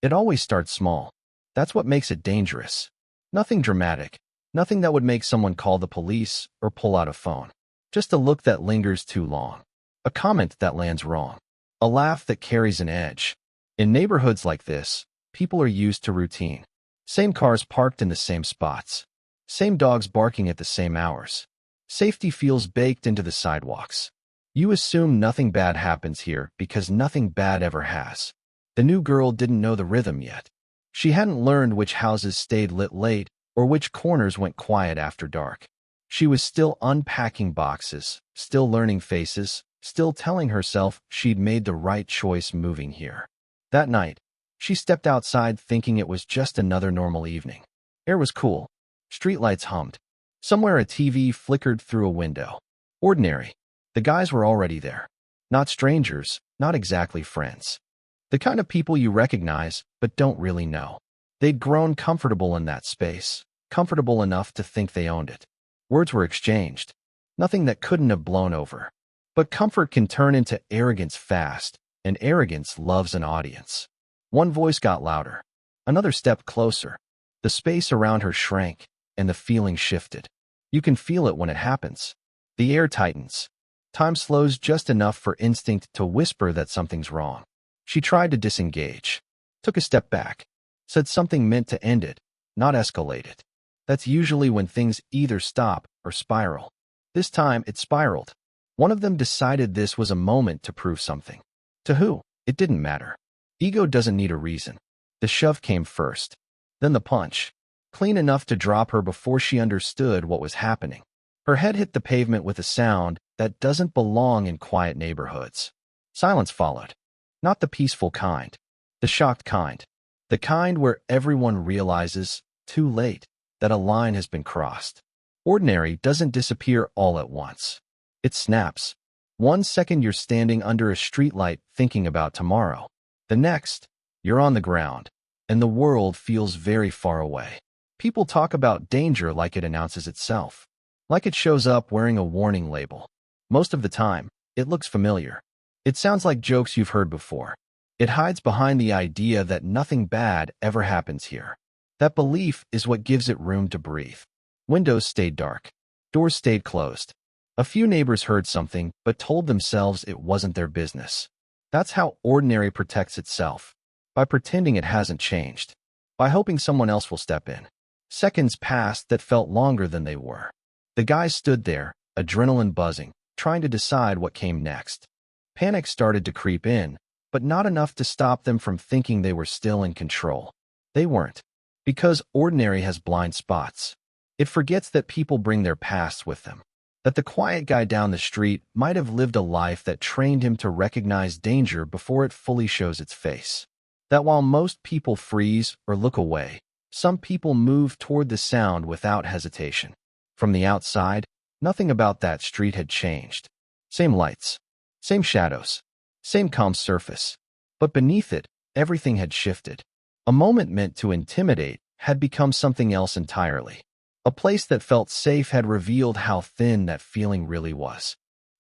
It always starts small. That's what makes it dangerous. Nothing dramatic. Nothing that would make someone call the police or pull out a phone. Just a look that lingers too long. A comment that lands wrong. A laugh that carries an edge. In neighborhoods like this, people are used to routine. Same cars parked in the same spots. Same dogs barking at the same hours. Safety feels baked into the sidewalks. You assume nothing bad happens here because nothing bad ever has. The new girl didn't know the rhythm yet. She hadn't learned which houses stayed lit late or which corners went quiet after dark. She was still unpacking boxes, still learning faces, still telling herself she'd made the right choice moving here. That night, she stepped outside thinking it was just another normal evening. Air was cool. Streetlights hummed. Somewhere a TV flickered through a window. Ordinary. The guys were already there. Not strangers, not exactly friends. The kind of people you recognize, but don't really know. They'd grown comfortable in that space, comfortable enough to think they owned it. Words were exchanged. Nothing that couldn't have blown over. But comfort can turn into arrogance fast, and arrogance loves an audience. One voice got louder. Another stepped closer. The space around her shrank, and the feeling shifted. You can feel it when it happens. The air tightens. Time slows just enough for instinct to whisper that something's wrong. She tried to disengage. Took a step back. Said something meant to end it, not escalate it. That's usually when things either stop or spiral. This time it spiraled. One of them decided this was a moment to prove something. To who? It didn't matter. Ego doesn't need a reason. The shove came first. Then the punch. Clean enough to drop her before she understood what was happening. Her head hit the pavement with a sound that doesn't belong in quiet neighborhoods. Silence followed. Not the peaceful kind. The shocked kind. The kind where everyone realizes, too late, that a line has been crossed. Ordinary doesn't disappear all at once. It snaps. 1 second you're standing under a streetlight thinking about tomorrow. The next, you're on the ground, and the world feels very far away. People talk about danger like it announces itself. Like it shows up wearing a warning label. Most of the time, it looks familiar. It sounds like jokes you've heard before. It hides behind the idea that nothing bad ever happens here. That belief is what gives it room to breathe. Windows stayed dark. Doors stayed closed. A few neighbors heard something, but told themselves it wasn't their business. That's how ordinary protects itself. By pretending it hasn't changed. By hoping someone else will step in. Seconds passed that felt longer than they were. The guys stood there, adrenaline buzzing, trying to decide what came next. Panic started to creep in, but not enough to stop them from thinking they were still in control. They weren't. Because ordinary has blind spots. It forgets that people bring their pasts with them. That the quiet guy down the street might have lived a life that trained him to recognize danger before it fully shows its face. That while most people freeze or look away, some people move toward the sound without hesitation. From the outside, nothing about that street had changed. Same lights, same shadows, same calm surface. But beneath it, everything had shifted. A moment meant to intimidate had become something else entirely. A place that felt safe had revealed how thin that feeling really was.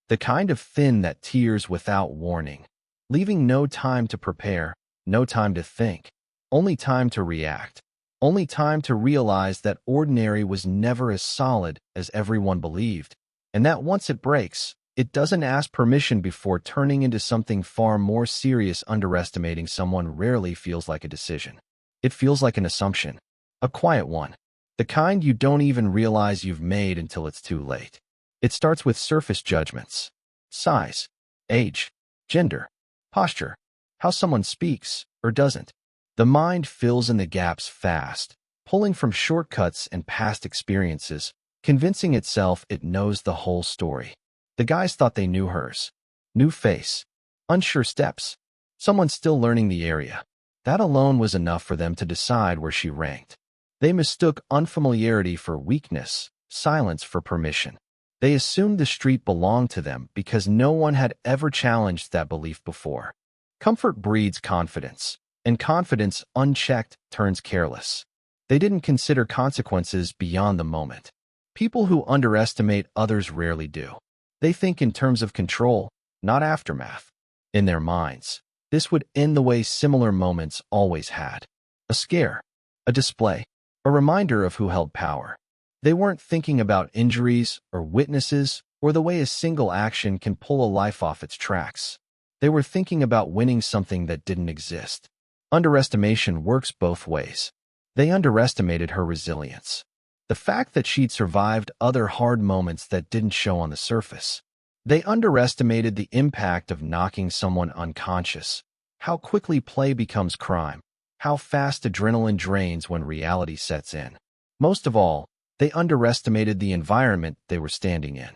The kind of thin that tears without warning, leaving no time to prepare, no time to think, only time to react, only time to realize that ordinary was never as solid as everyone believed, and that once it breaks, it doesn't ask permission before turning into something far more serious. Underestimating someone rarely feels like a decision. It feels like an assumption, a quiet one. The kind you don't even realize you've made until it's too late. It starts with surface judgments. Size, age, gender, posture, how someone speaks or doesn't. The mind fills in the gaps fast, pulling from shortcuts and past experiences, convincing itself it knows the whole story. The guys thought they knew hers. New face, unsure steps, someone still learning the area. That alone was enough for them to decide where she ranked. They mistook unfamiliarity for weakness, silence for permission. They assumed the street belonged to them because no one had ever challenged that belief before. Comfort breeds confidence, and confidence unchecked turns careless. They didn't consider consequences beyond the moment. People who underestimate others rarely do. They think in terms of control, not aftermath. In their minds, This would end the way similar moments always had. A scare, a display, a reminder of who held power. They weren't thinking about injuries or witnesses or the way a single action can pull a life off its tracks. They were thinking about winning something that didn't exist. Underestimation works both ways. They underestimated her resilience. The fact that she'd survived other hard moments that didn't show on the surface. They underestimated the impact of knocking someone unconscious, how quickly play becomes crime, how fast adrenaline drains when reality sets in. Most of all, they underestimated the environment they were standing in.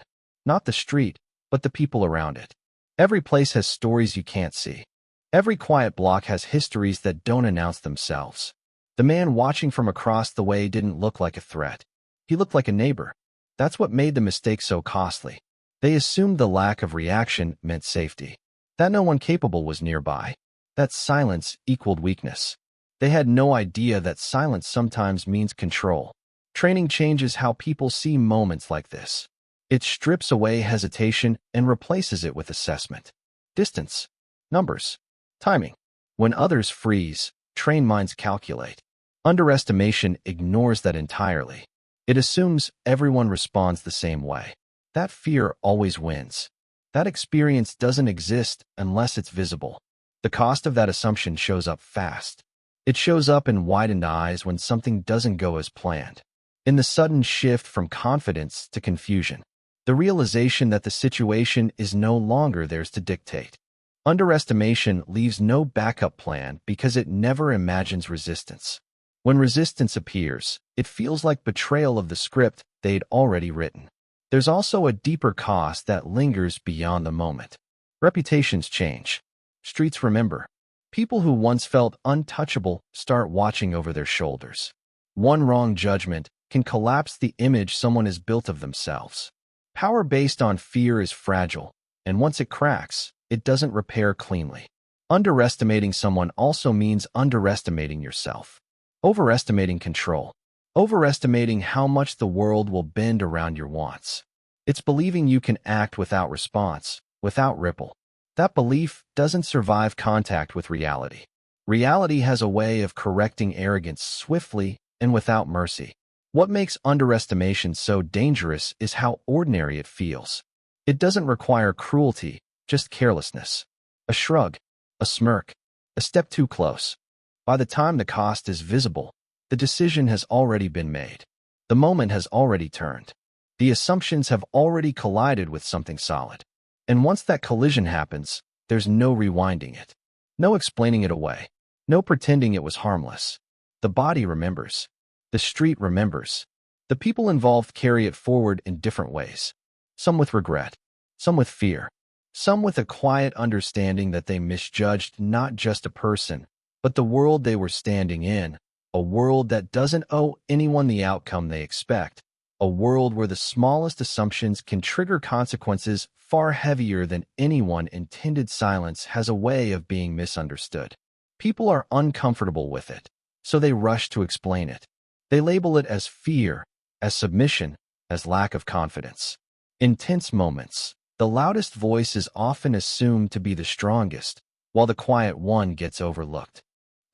Not the street, but the people around it. Every place has stories you can't see. Every quiet block has histories that don't announce themselves. The man watching from across the way didn't look like a threat. He looked like a neighbor. That's what made the mistake so costly. They assumed the lack of reaction meant safety, that no one capable was nearby, that silence equaled weakness. They had no idea that silence sometimes means control. Training changes how people see moments like this. It strips away hesitation and replaces it with assessment. Distance, numbers, timing. When others freeze, trained minds calculate. Underestimation ignores that entirely. It assumes everyone responds the same way. That fear always wins. That experience doesn't exist unless it's visible. The cost of that assumption shows up fast. It shows up in widened eyes when something doesn't go as planned. In the sudden shift from confidence to confusion. The realization that the situation is no longer theirs to dictate. Underestimation leaves no backup plan because it never imagines resistance. When resistance appears, it feels like betrayal of the script they'd already written. There's also a deeper cost that lingers beyond the moment. Reputations change. Streets remember. People who once felt untouchable start watching over their shoulders. One wrong judgment can collapse the image someone has built of themselves. Power based on fear is fragile, and once it cracks, it doesn't repair cleanly. Underestimating someone also means underestimating yourself. Overestimating control. Overestimating how much the world will bend around your wants. It's believing you can act without response, without ripple. That belief doesn't survive contact with reality. Reality has a way of correcting arrogance swiftly and without mercy. What makes underestimation so dangerous is how ordinary it feels. It doesn't require cruelty, just carelessness. A shrug, a smirk, a step too close. By the time the cost is visible, the decision has already been made. The moment has already turned. The assumptions have already collided with something solid. And once that collision happens, there's no rewinding it. No explaining it away. No pretending it was harmless. The body remembers. The street remembers. The people involved carry it forward in different ways. Some with regret. Some with fear. Some with a quiet understanding that they misjudged not just a person, but the world they were standing in. A world that doesn't owe anyone the outcome they expect. A world where the smallest assumptions can trigger consequences far heavier than anyone intended. Silence has a way of being misunderstood. People are uncomfortable with it, so they rush to explain it. They label it as fear, as submission, as lack of confidence. In tense moments, the loudest voice is often assumed to be the strongest, while the quiet one gets overlooked.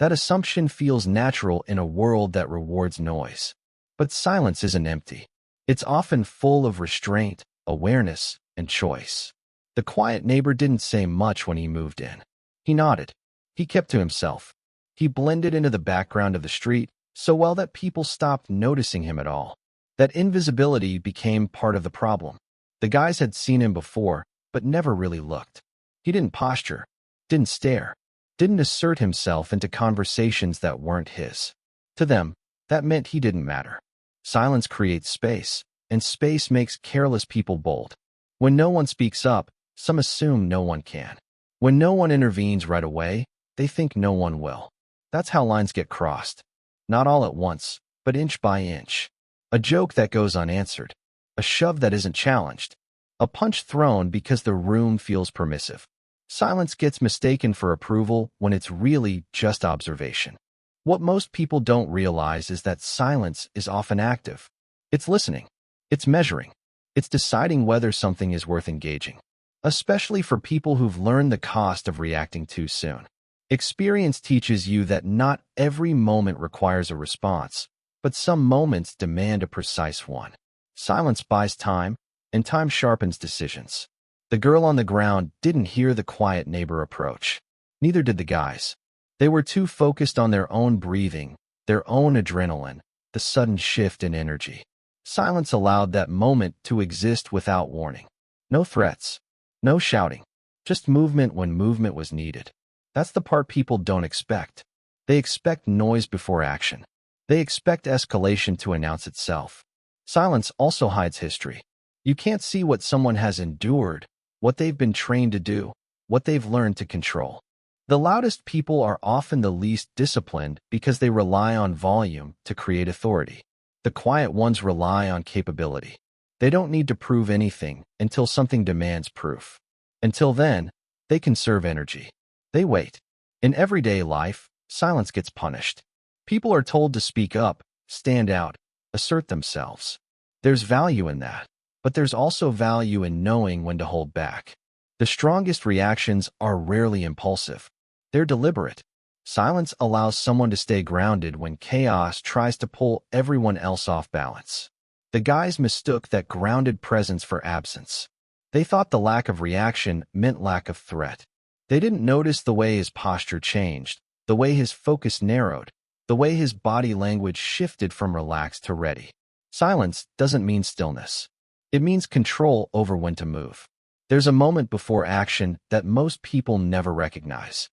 That assumption feels natural in a world that rewards noise. But silence isn't empty. It's often full of restraint, awareness, and choice. The quiet neighbor didn't say much when he moved in. He nodded. He kept to himself. He blended into the background of the street so well that people stopped noticing him at all. That invisibility became part of the problem. The guys had seen him before, but never really looked. He didn't posture, didn't stare, didn't assert himself into conversations that weren't his. To them, that meant he didn't matter. Silence creates space, and space makes careless people bold. When no one speaks up, some assume no one can. When no one intervenes right away, they think no one will. That's how lines get crossed. Not all at once, but inch by inch. A joke that goes unanswered. A shove that isn't challenged. A punch thrown because the room feels permissive. Silence gets mistaken for approval when it's really just observation. What most people don't realize is that silence is often active. It's listening. It's measuring. It's deciding whether something is worth engaging. especially for people who've learned the cost of reacting too soon. Experience teaches you that not every moment requires a response, but some moments demand a precise one. Silence buys time, and time sharpens decisions. The girl on the ground didn't hear the quiet neighbor approach. Neither did the guys. They were too focused on their own breathing, their own adrenaline, the sudden shift in energy. Silence allowed that moment to exist without warning. No threats, no shouting, just movement when movement was needed. That's the part people don't expect. They expect noise before action. They expect escalation to announce itself. Silence also hides history. You can't see what someone has endured, what they've been trained to do, what they've learned to control. The loudest people are often the least disciplined because they rely on volume to create authority. The quiet ones rely on capability. They don't need to prove anything until something demands proof. Until then, they conserve energy. They wait. In everyday life, silence gets punished. People are told to speak up, stand out, assert themselves. There's value in that, but there's also value in knowing when to hold back. The strongest reactions are rarely impulsive. They're deliberate. Silence allows someone to stay grounded when chaos tries to pull everyone else off balance. The guys mistook that grounded presence for absence. They thought the lack of reaction meant lack of threat. They didn't notice the way his posture changed, the way his focus narrowed, the way his body language shifted from relaxed to ready. Silence doesn't mean stillness. It means control over when to move. There's a moment before action that most people never recognize.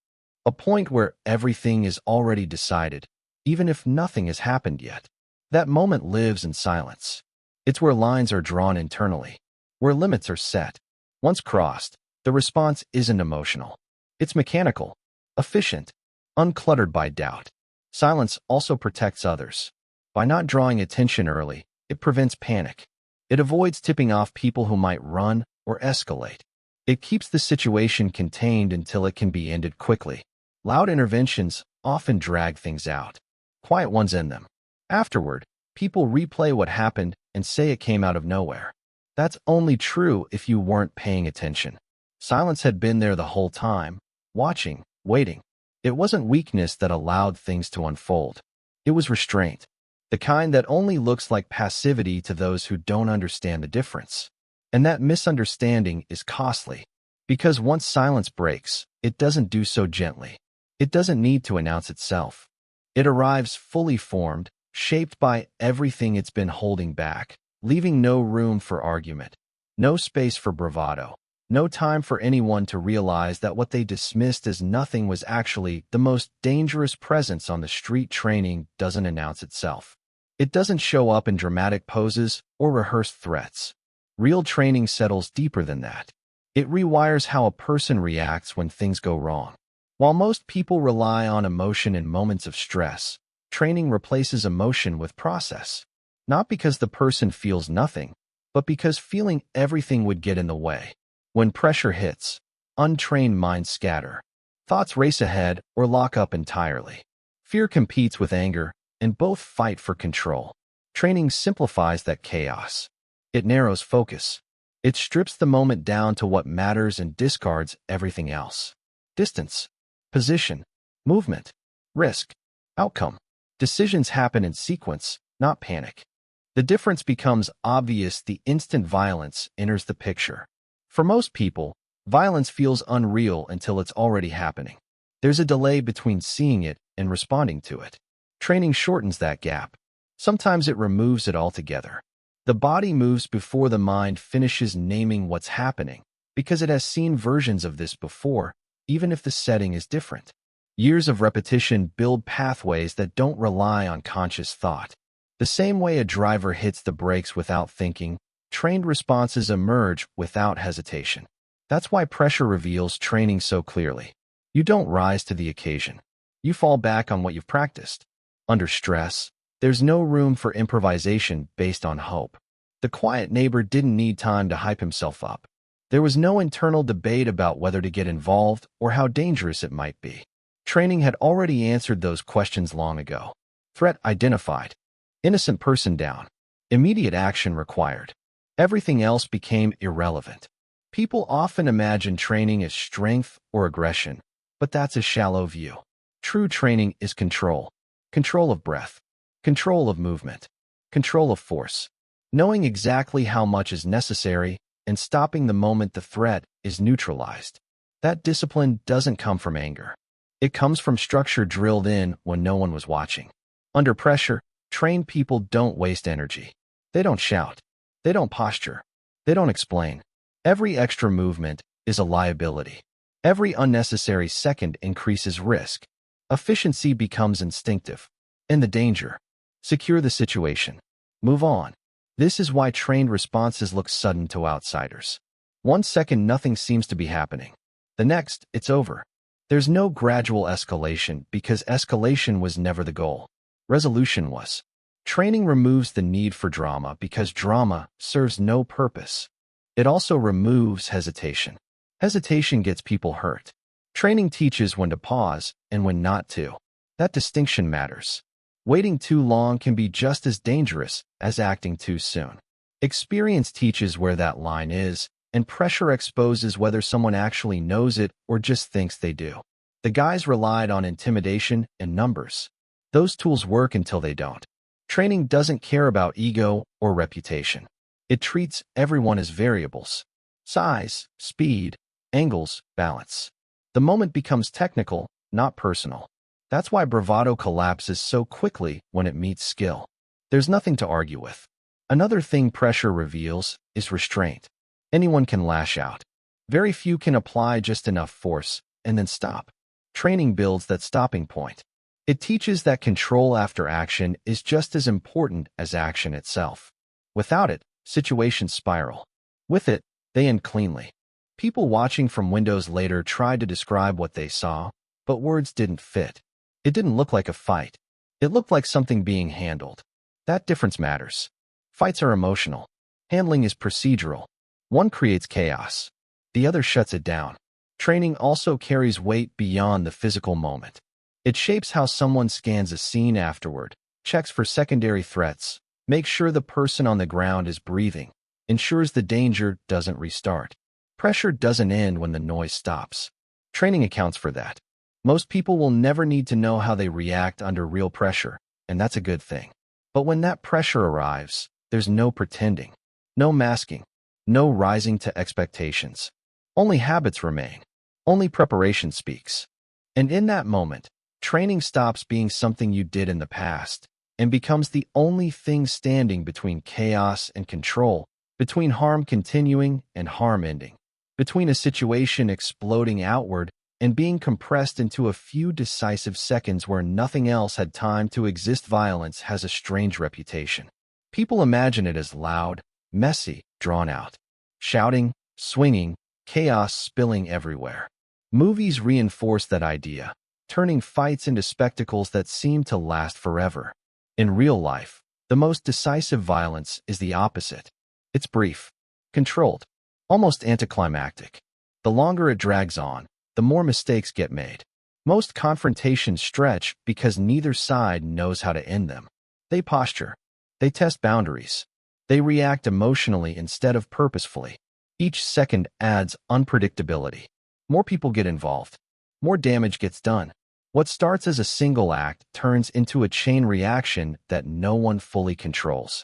A point where everything is already decided, even if nothing has happened yet. That moment lives in silence. It's where lines are drawn internally, where limits are set. Once crossed, the response isn't emotional. It's mechanical, efficient, uncluttered by doubt. Silence also protects others. By not drawing attention early, it prevents panic. It avoids tipping off people who might run or escalate. It keeps the situation contained until it can be ended quickly. Loud interventions often drag things out. Quiet ones end them. Afterward, people replay what happened and say it came out of nowhere. That's only true if you weren't paying attention. Silence had been there the whole time, watching, waiting. It wasn't weakness that allowed things to unfold. It was restraint, the kind that only looks like passivity to those who don't understand the difference. And that misunderstanding is costly, because once silence breaks, it doesn't do so gently. It doesn't need to announce itself. It arrives fully formed, shaped by everything it's been holding back, leaving no room for argument, no space for bravado, no time for anyone to realize that what they dismissed as nothing was actually the most dangerous presence on the street. Training doesn't announce itself. It doesn't show up in dramatic poses or rehearsed threats. Real training settles deeper than that. It rewires how a person reacts when things go wrong. While most people rely on emotion in moments of stress, training replaces emotion with process. Not because the person feels nothing, but because feeling everything would get in the way. When pressure hits, untrained minds scatter. Thoughts race ahead or lock up entirely. Fear competes with anger, and both fight for control. Training simplifies that chaos. It narrows focus. It strips the moment down to what matters and discards everything else. Distance, position, movement, risk, outcome. Decisions happen in sequence, not panic. The difference becomes obvious the instant violence enters the picture. For most people, violence feels unreal until it's already happening. There's a delay between seeing it and responding to it. Training shortens that gap. Sometimes it removes it altogether. The body moves before the mind finishes naming what's happening, because it has seen versions of this before, even if the setting is different. Years of repetition build pathways that don't rely on conscious thought. The same way a driver hits the brakes without thinking, trained responses emerge without hesitation. That's why pressure reveals training so clearly. You don't rise to the occasion. You fall back on what you've practiced. Under stress, there's no room for improvisation based on hope. The quiet neighbor didn't need time to hype himself up. There was no internal debate about whether to get involved or how dangerous it might be. Training had already answered those questions long ago. Threat identified. Innocent person down. Immediate action required. Everything else became irrelevant. People often imagine training as strength or aggression, but that's a shallow view. True training is control. Control of breath, control of movement, control of force. Knowing exactly how much is necessary and stopping the moment the threat is neutralized. That discipline doesn't come from anger. It comes from structure drilled in when no one was watching. Under pressure, trained people don't waste energy. They don't shout. They don't posture. They don't explain. Every extra movement is a liability. Every unnecessary second increases risk. Efficiency becomes instinctive. And the danger. Secure the situation. Move on. This is why trained responses look sudden to outsiders. 1 second nothing seems to be happening. The next, it's over. There's no gradual escalation because escalation was never the goal. Resolution was. Training removes the need for drama because drama serves no purpose. It also removes hesitation. Hesitation gets people hurt. Training teaches when to pause and when not to. That distinction matters. Waiting too long can be just as dangerous as acting too soon. Experience teaches where that line is, and pressure exposes whether someone actually knows it or just thinks they do. The guys relied on intimidation and numbers. Those tools work until they don't. Training doesn't care about ego or reputation. It treats everyone as variables. Size, speed, angles, balance. The moment becomes technical, not personal. That's why bravado collapses so quickly when it meets skill. There's nothing to argue with. Another thing pressure reveals is restraint. Anyone can lash out. Very few can apply just enough force and then stop. Training builds that stopping point. It teaches that control after action is just as important as action itself. Without it, situations spiral. With it, they end cleanly. People watching from windows later tried to describe what they saw, but words didn't fit. It didn't look like a fight. It looked like something being handled. That difference matters. Fights are emotional. Handling is procedural. One creates chaos. The other shuts it down. Training also carries weight beyond the physical moment. It shapes how someone scans a scene afterward, checks for secondary threats, makes sure the person on the ground is breathing, ensures the danger doesn't restart. Pressure doesn't end when the noise stops. Training accounts for that. Most people will never need to know how they react under real pressure, and that's a good thing. But when that pressure arrives, there's no pretending, no masking, no rising to expectations. Only habits remain. Only preparation speaks. And in that moment, training stops being something you did in the past and becomes the only thing standing between chaos and control, between harm continuing and harm ending, between a situation exploding outward and being compressed into a few decisive seconds where nothing else had time to exist. Violence has a strange reputation. People imagine it as loud, messy, drawn out. Shouting, swinging, chaos spilling everywhere. Movies reinforce that idea, turning fights into spectacles that seem to last forever. In real life, the most decisive violence is the opposite. It's brief, controlled, almost anticlimactic. The longer it drags on, the more mistakes get made. Most confrontations stretch because neither side knows how to end them. They posture. They test boundaries. They react emotionally instead of purposefully. Each second adds unpredictability. More people get involved. More damage gets done. What starts as a single act turns into a chain reaction that no one fully controls.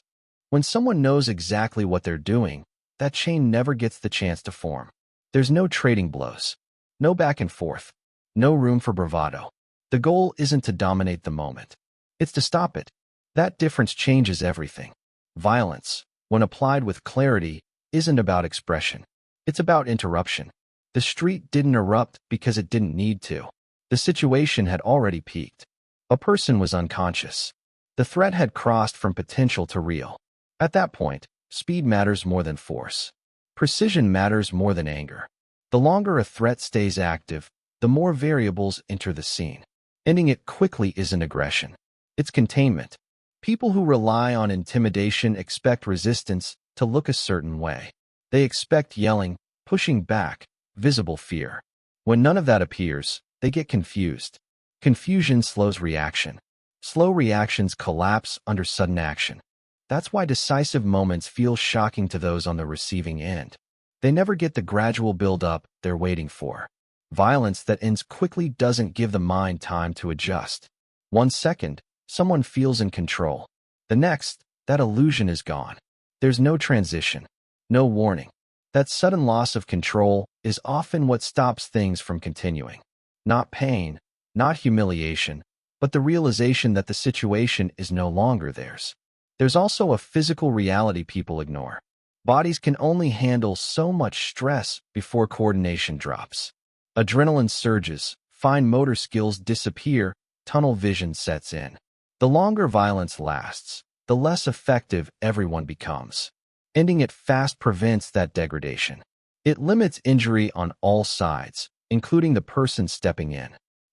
When someone knows exactly what they're doing, that chain never gets the chance to form. There's no trading blows. No back and forth. No room for bravado. The goal isn't to dominate the moment. It's to stop it. That difference changes everything. Violence, when applied with clarity, isn't about expression. It's about interruption. The street didn't erupt because it didn't need to. The situation had already peaked. A person was unconscious. The threat had crossed from potential to real. At that point, speed matters more than force. Precision matters more than anger. The longer a threat stays active, the more variables enter the scene. Ending it quickly isn't aggression. It's containment. People who rely on intimidation expect resistance to look a certain way. They expect yelling, pushing back, visible fear. When none of that appears, they get confused. Confusion slows reaction. Slow reactions collapse under sudden action. That's why decisive moments feel shocking to those on the receiving end. They never get the gradual build-up they're waiting for. Violence that ends quickly doesn't give the mind time to adjust. 1 second, someone feels in control. The next, that illusion is gone. There's no transition, no warning. That sudden loss of control is often what stops things from continuing. Not pain, not humiliation, but the realization that the situation is no longer theirs. There's also a physical reality people ignore. Bodies can only handle so much stress before coordination drops. Adrenaline surges, fine motor skills disappear, tunnel vision sets in. The longer violence lasts, the less effective everyone becomes. Ending it fast prevents that degradation. It limits injury on all sides, including the person stepping in.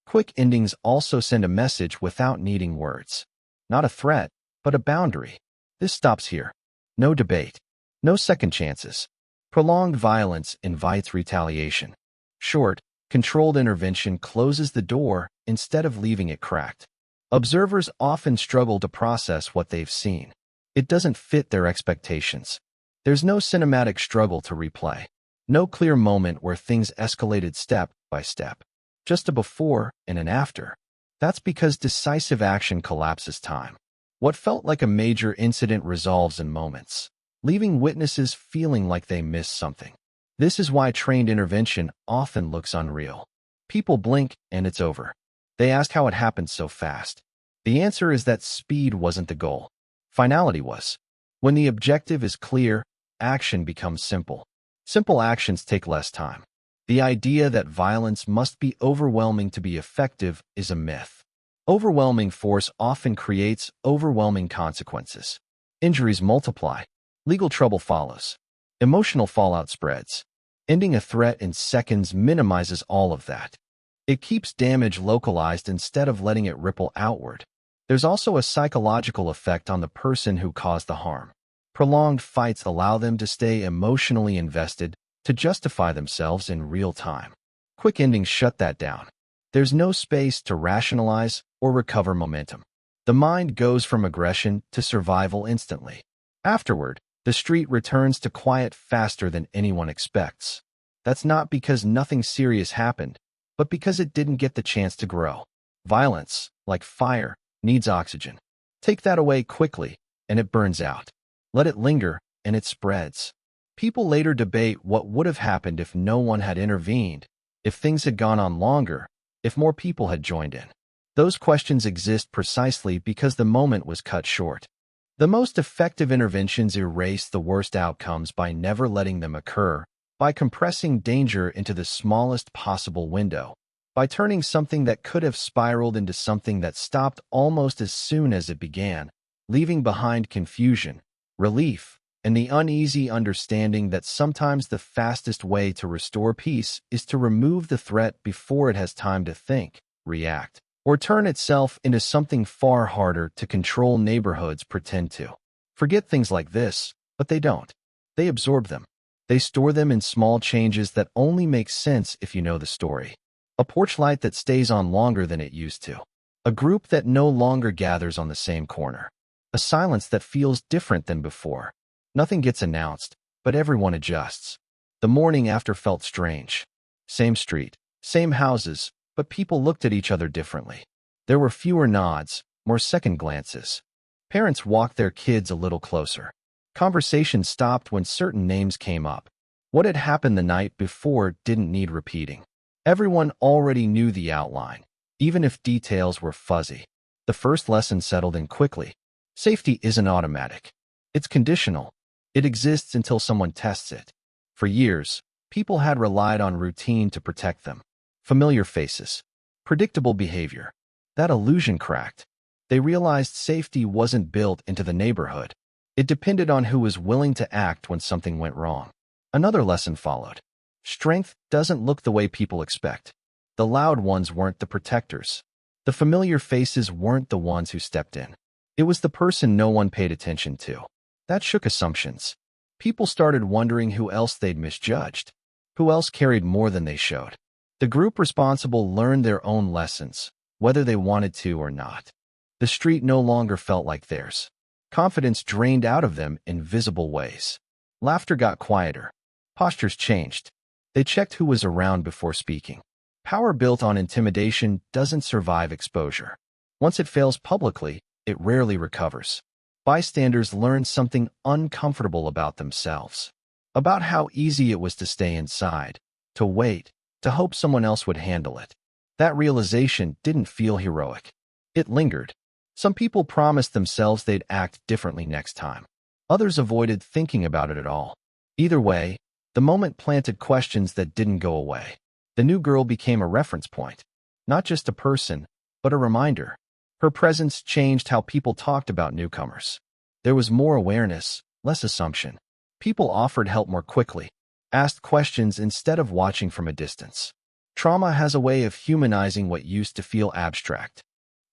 Quick endings also send a message without needing words. Not a threat, but a boundary. This stops here. No debate. No second chances. Prolonged violence invites retaliation. Short, controlled intervention closes the door instead of leaving it cracked. Observers often struggle to process what they've seen. It doesn't fit their expectations. There's no cinematic struggle to replay. No clear moment where things escalated step by step. Just a before and an after. That's because decisive action collapses time. What felt like a major incident resolves in moments, leaving witnesses feeling like they missed something. This is why trained intervention often looks unreal. People blink and it's over. They ask how it happened so fast. The answer is that speed wasn't the goal. Finality was. When the objective is clear, action becomes simple. Simple actions take less time. The idea that violence must be overwhelming to be effective is a myth. Overwhelming force often creates overwhelming consequences. Injuries multiply. Legal trouble follows. Emotional fallout spreads. Ending a threat in seconds minimizes all of that. It keeps damage localized instead of letting it ripple outward. There's also a psychological effect on the person who caused the harm. Prolonged fights allow them to stay emotionally invested to justify themselves in real time. Quick endings shut that down. There's no space to rationalize or recover momentum. The mind goes from aggression to survival instantly. Afterward, the street returns to quiet faster than anyone expects. That's not because nothing serious happened, but because it didn't get the chance to grow. Violence, like fire, needs oxygen. Take that away quickly, and it burns out. Let it linger, and it spreads. People later debate what would have happened if no one had intervened, if things had gone on longer, if more people had joined in. Those questions exist precisely because the moment was cut short. The most effective interventions erase the worst outcomes by never letting them occur, by compressing danger into the smallest possible window, by turning something that could have spiraled into something that stopped almost as soon as it began, leaving behind confusion, relief, and the uneasy understanding that sometimes the fastest way to restore peace is to remove the threat before it has time to think, react, or turn itself into something far harder to control. Neighborhoods pretend to forget things like this, but they don't. They absorb them. They store them in small changes that only make sense if you know the story. A porch light that stays on longer than it used to. A group that no longer gathers on the same corner. A silence that feels different than before. Nothing gets announced, but everyone adjusts. The morning after felt strange. Same street, same houses, but people looked at each other differently. There were fewer nods, more second glances. Parents walked their kids a little closer. Conversation stopped when certain names came up. What had happened the night before didn't need repeating. Everyone already knew the outline, even if details were fuzzy. The first lesson settled in quickly. Safety isn't automatic. It's conditional. It exists until someone tests it. For years, people had relied on routine to protect them. Familiar faces. Predictable behavior. That illusion cracked. They realized safety wasn't built into the neighborhood. It depended on who was willing to act when something went wrong. Another lesson followed. Strength doesn't look the way people expect. The loud ones weren't the protectors. The familiar faces weren't the ones who stepped in. It was the person no one paid attention to. That shook assumptions. People started wondering who else they'd misjudged. Who else carried more than they showed. The group responsible learned their own lessons, whether they wanted to or not. The street no longer felt like theirs. Confidence drained out of them in visible ways. Laughter got quieter. Postures changed. They checked who was around before speaking. Power built on intimidation doesn't survive exposure. Once it fails publicly, it rarely recovers. Bystanders learned something uncomfortable about themselves, about how easy it was to stay inside, to wait, to hope someone else would handle it. That realization didn't feel heroic. It lingered. Some people promised themselves they'd act differently next time. Others avoided thinking about it at all. Either way, the moment planted questions that didn't go away. The new girl became a reference point, not just a person, but a reminder. Her presence changed how people talked about newcomers. There was more awareness, less assumption. People offered help more quickly, asked questions instead of watching from a distance. Trauma has a way of humanizing what used to feel abstract.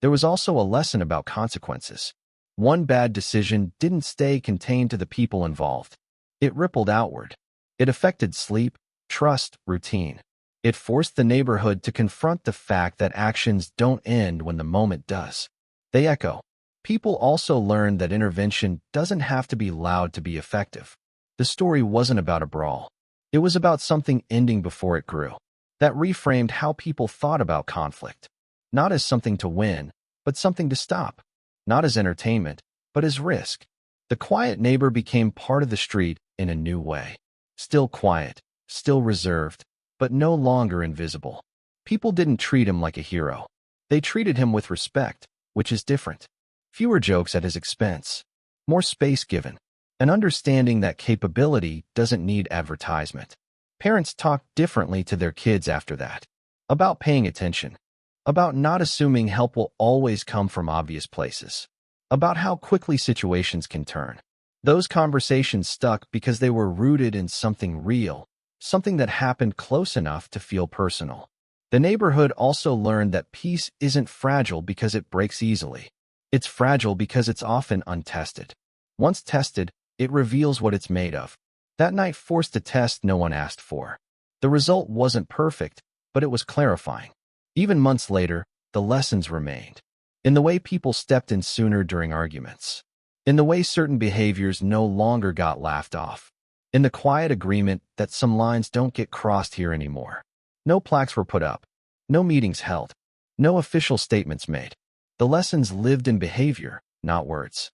There was also a lesson about consequences. One bad decision didn't stay contained to the people involved. It rippled outward. It affected sleep, trust, routine. It forced the neighborhood to confront the fact that actions don't end when the moment does. They echo. People also learned that intervention doesn't have to be loud to be effective. The story wasn't about a brawl. It was about something ending before it grew. That reframed how people thought about conflict. Not as something to win, but something to stop. Not as entertainment, but as risk. The quiet neighbor became part of the street in a new way. Still quiet, still reserved, but no longer invisible. People didn't treat him like a hero. They treated him with respect, which is different. Fewer jokes at his expense. More space given. An understanding that capability doesn't need advertisement. Parents talked differently to their kids after that. About paying attention. About not assuming help will always come from obvious places. About how quickly situations can turn. Those conversations stuck because they were rooted in something real, something that happened close enough to feel personal. The neighborhood also learned that peace isn't fragile because it breaks easily. It's fragile because it's often untested. Once tested, it reveals what it's made of. That night forced a test no one asked for. The result wasn't perfect, but it was clarifying. Even months later, the lessons remained. In the way people stepped in sooner during arguments. In the way certain behaviors no longer got laughed off. In the quiet agreement that some lines don't get crossed here anymore. No plaques were put up. No meetings held. No official statements made. The lessons lived in behavior, not words.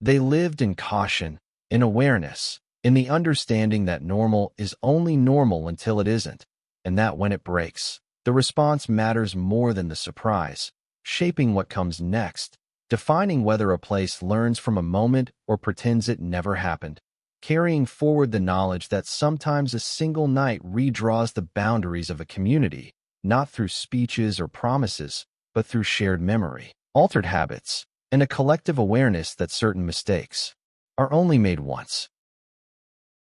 They lived in caution, in awareness, in the understanding that normal is only normal until it isn't, and that when it breaks, the response matters more than the surprise, shaping what comes next, defining whether a place learns from a moment or pretends it never happened, carrying forward the knowledge that sometimes a single night redraws the boundaries of a community, not through speeches or promises, but through shared memory, altered habits, and a collective awareness that certain mistakes are only made once.